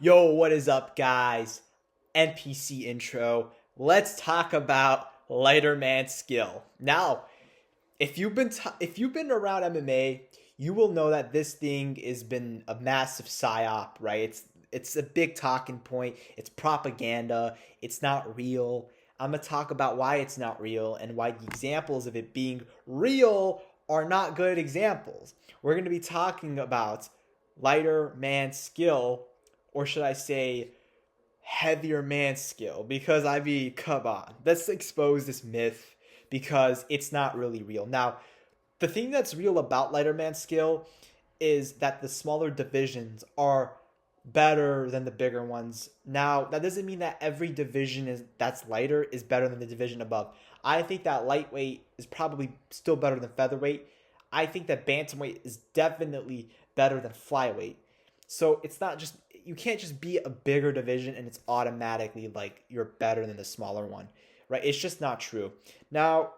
Yo, what is up, guys? NPC intro. Let's talk about lighter man skill. Now, if you've been around MMA, you will know that this thing has been a massive psyop, right? It's a big talking point. It's propaganda. It's not real. I'm gonna talk about why it's not real and why the examples of it being real are not good examples. We're gonna be talking about lighter man skill, or should I say heavier man skill, because come on, let's expose this myth because it's not really real. Now, the thing that's real about lighter man skill is that the smaller divisions are better than the bigger ones. Now, that doesn't mean that every division is that's lighter is better than the division above. I think that lightweight is probably still better than featherweight. I think that bantamweight is definitely better than flyweight. So it's not just you can't just be a bigger division and it's automatically like you're better than the smaller one, right? It's just not true. Now,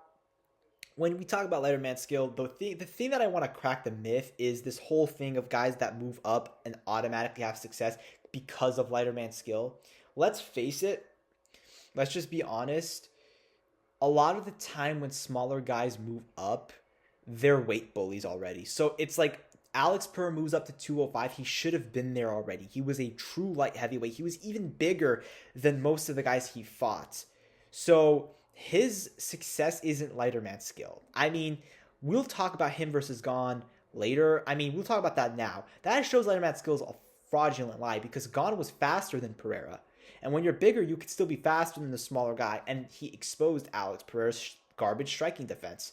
when we talk about lighter man skill, the thing that I want to crack the myth is this whole thing of guys that move up and automatically have success because of lighter man skill. Let's face it. Let's just be honest. A lot of the time when smaller guys move up, they're weight bullies already. So it's like Alex Pereira moves up to 205. He should have been there already. He was a true light heavyweight. He was even bigger than most of the guys he fought. So his success isn't lighter man skill. I mean, we'll talk about him versus Gane later. I mean, we'll talk about that now. That shows lighter man skill is a fraudulent lie because Gane was faster than Pereira. And when you're bigger, you could still be faster than the smaller guy. And he exposed Alex Pereira's garbage striking defense.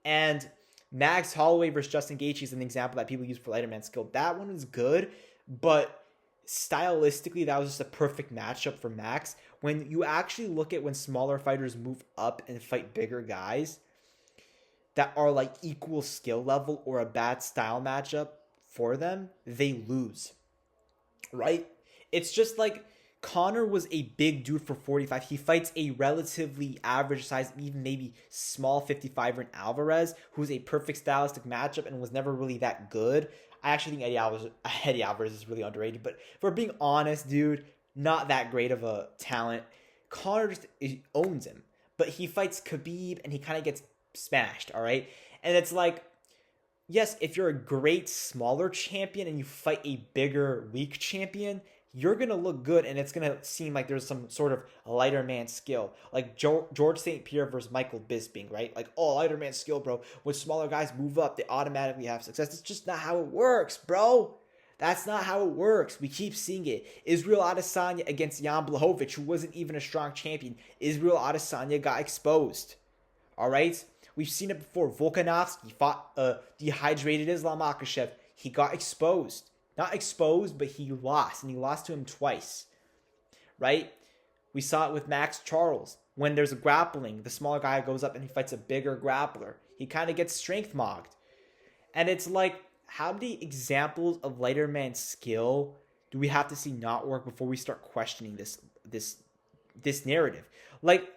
And Max Holloway versus Justin Gaethje is an example that people use for lighter man skill. That one is good, but stylistically, that was just a perfect matchup for Max. When you actually look at when smaller fighters move up and fight bigger guys that are like equal skill level or a bad style matchup for them, they lose, right? It's just like Connor was a big dude for 45. He fights a relatively average size, even maybe small 55er in Alvarez, who's a perfect stylistic matchup and was never really that good. I actually think Eddie Alvarez is really underrated, but for being honest, dude, not that great of a talent. Connor just owns him, but he fights Khabib and he kind of gets smashed, all right? And it's like, yes, if you're a great smaller champion and you fight a bigger weak champion, you're going to look good and it's going to seem like there's some sort of lighter man skill. Like George St. Pierre versus Michael Bisping, right? Like, oh, lighter man skill, bro. When smaller guys move up, they automatically have success. It's just not how it works, bro. That's not how it works. We keep seeing it. Israel Adesanya against Jan Blachowicz, who wasn't even a strong champion. Israel Adesanya got exposed. All right? We've seen it before. Volkanovski fought dehydrated Islam Makhachev. He got exposed. Not exposed, but he lost. And he lost to him twice. Right? We saw it with Max Charles. When there's a grappling, the smaller guy goes up and he fights a bigger grappler. He kind of gets strength mogged. And it's like, how many examples of lighter man skill do we have to see not work before we start questioning this narrative? Like,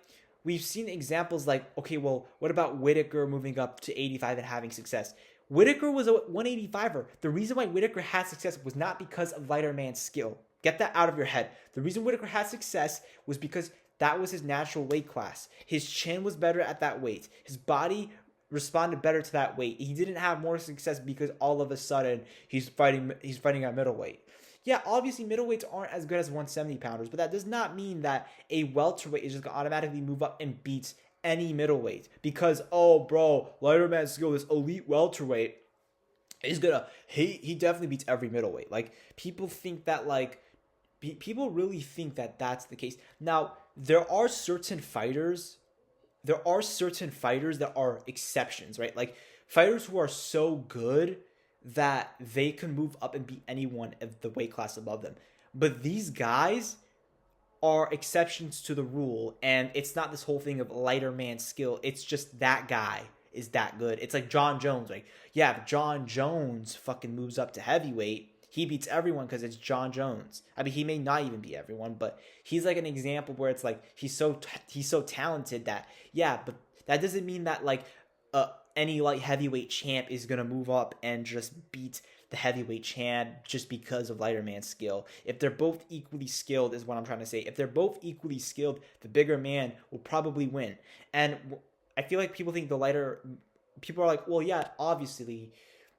we've seen examples like, okay, well, what about Whitaker moving up to 85 and having success? Whitaker was a 185er. The reason why Whitaker had success was not because of lighter man skill. Get that out of your head. The reason Whitaker had success was because that was his natural weight class. His chin was better at that weight. His body responded better to that weight. He didn't have more success because all of a sudden he's fighting at middleweight. Yeah, obviously middleweights aren't as good as 170 pounders, but that does not mean that a welterweight is just going to automatically move up and beat any middleweight because, oh, bro, lighter man skill, this elite welterweight is gonna he definitely beats every middleweight. Like, people think that, like, people really think that that's the case. Now, there are certain fighters that are exceptions, right? Like, fighters who are so good that they can move up and beat anyone of the weight class above them. But these guys are exceptions to the rule, and it's not this whole thing of lighter man skill. It's just that guy is that good. It's like John Jones. Like, yeah, if John Jones fucking moves up to heavyweight, he beats everyone because it's John Jones. I mean, he may not even beat everyone, but he's like an example where it's like he's so talented that, yeah, but that doesn't mean that like any light heavyweight champ is gonna move up and just beat the heavyweight champ just because of lighter man skill. If they're both equally skilled, is what I'm trying to say. If they're both equally skilled, the bigger man will probably win. And I feel like people are like, well, yeah, obviously,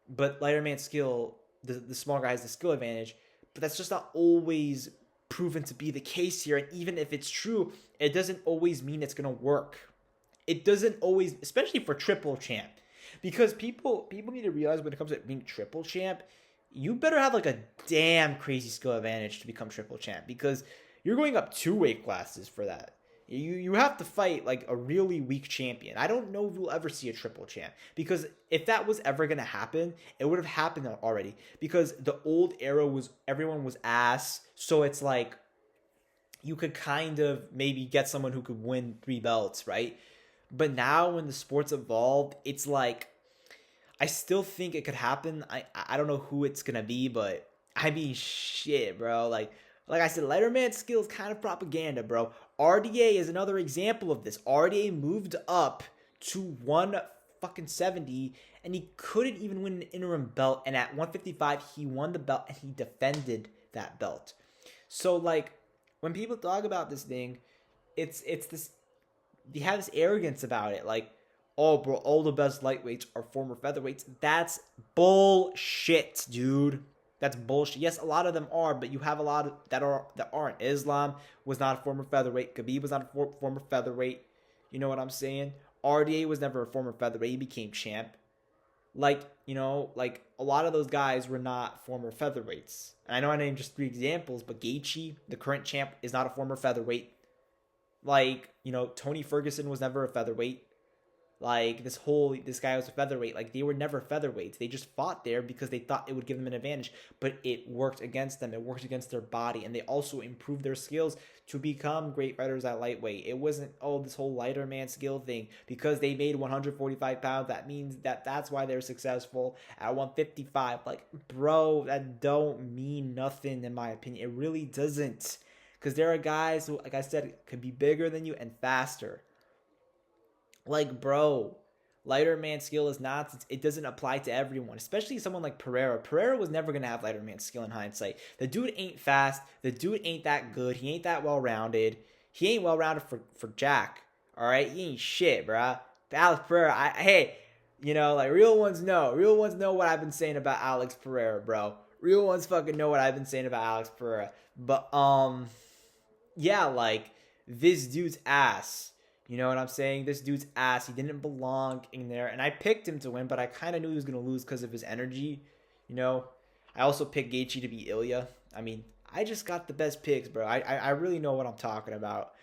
but lighter man skill, the small guy has the skill advantage. But that's just not always proven to be the case here. And even if it's true, it doesn't always mean it's going to work. It doesn't always, especially for triple champ. Because people need to realize when it comes to being triple champ, you better have like a damn crazy skill advantage to become triple champ. Because you're going up 2 weight classes for that. You have to fight like a really weak champion. I don't know if we'll ever see a triple champ. Because if that was ever going to happen, it would have happened already. Because the old era was, everyone was ass. So it's like, you could kind of maybe get someone who could win 3 belts, right? But now when the sport's evolved, it's like, I still think it could happen. I don't know who it's going to be, but I mean, shit, bro. Like I said, lighter man skill is kind of propaganda, bro. RDA is another example of this. RDA moved up to 170, and he couldn't even win an interim belt. And at 155, he won the belt, and he defended that belt. So, like, when people talk about this thing, it's this, they have this arrogance about it. Like, oh, bro, all the best lightweights are former featherweights. That's bullshit, dude. That's bullshit. Yes, a lot of them are, but you have a lot of that aren't. Islam was not a former featherweight. Khabib was not a former featherweight. You know what I'm saying? RDA was never a former featherweight. He became champ. Like, you know, like a lot of those guys were not former featherweights. And I know I named just 3 examples, but Gaethje, the current champ, is not a former featherweight. Like, you know, Tony Ferguson was never a featherweight. Like, this guy was a featherweight. Like, they were never featherweights. They just fought there because they thought it would give them an advantage. But it worked against them. It worked against their body. And they also improved their skills to become great fighters at lightweight. It wasn't, oh, this whole lighter man skill thing. Because they made 145 pounds, that means that's why they're successful at 155. Like, bro, that don't mean nothing in my opinion. It really doesn't. Because there are guys who, like I said, could be bigger than you and faster. Like, bro, lighter man skill is not, it doesn't apply to everyone, especially someone like Pereira. Pereira was never going to have lighter man skill in hindsight. The dude ain't fast. The dude ain't that good. He ain't that well-rounded. He ain't well-rounded for Jack, all right? He ain't shit, bro. Alex Pereira, hey, you know, like, real ones know. Real ones know what I've been saying about Alex Pereira, bro. Real ones fucking know what I've been saying about Alex Pereira. But, yeah, like, this dude's ass. You know what I'm saying? This dude's ass. He didn't belong in there. And I picked him to win, but I kind of knew he was going to lose because of his energy. You know? I also picked Gaethje to be Ilya. I mean, I just got the best picks, bro. I really know what I'm talking about.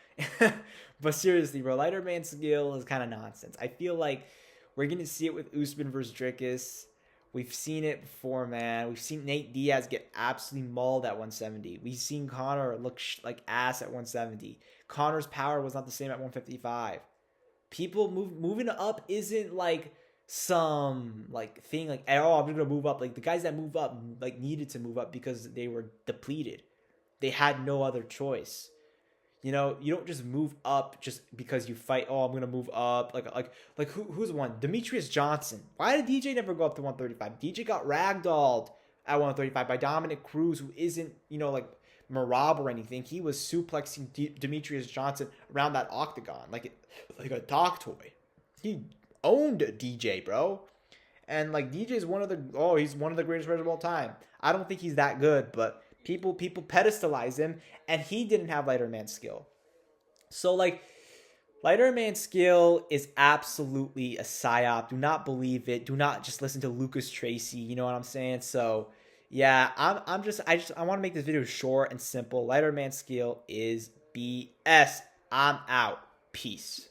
But seriously, bro, lighter man skill is kind of nonsense. I feel like we're going to see it with Usman versus Dricus. We've seen it before, man. We've seen Nate Diaz get absolutely mauled at 170. We've seen Conor look like ass at 170. Conor's power was not the same at 155. People moving up isn't like some like thing like, oh, I'm gonna move up. Like, the guys that move up like needed to move up because they were depleted. They had no other choice. You know, you don't just move up just because you fight. Oh, I'm gonna move up. Like who's one? Demetrius Johnson. Why did DJ never go up to 135? DJ got ragdolled at 135 by Dominic Cruz, who isn't, you know, like Marab or anything. He was suplexing Demetrius Johnson around that octagon like a dog toy. He owned DJ, bro. And like, DJ's he's one of the greatest fighters of all time. I don't think he's that good, but people pedestalize him, and he didn't have lighter man skill. So, like, lighter man skill is absolutely a psyop. Do not believe it. Do not just listen to Lucas Tracy. You know what I'm saying? So, yeah, I want to make this video short and simple. Lighter man skill is BS. I'm out. Peace.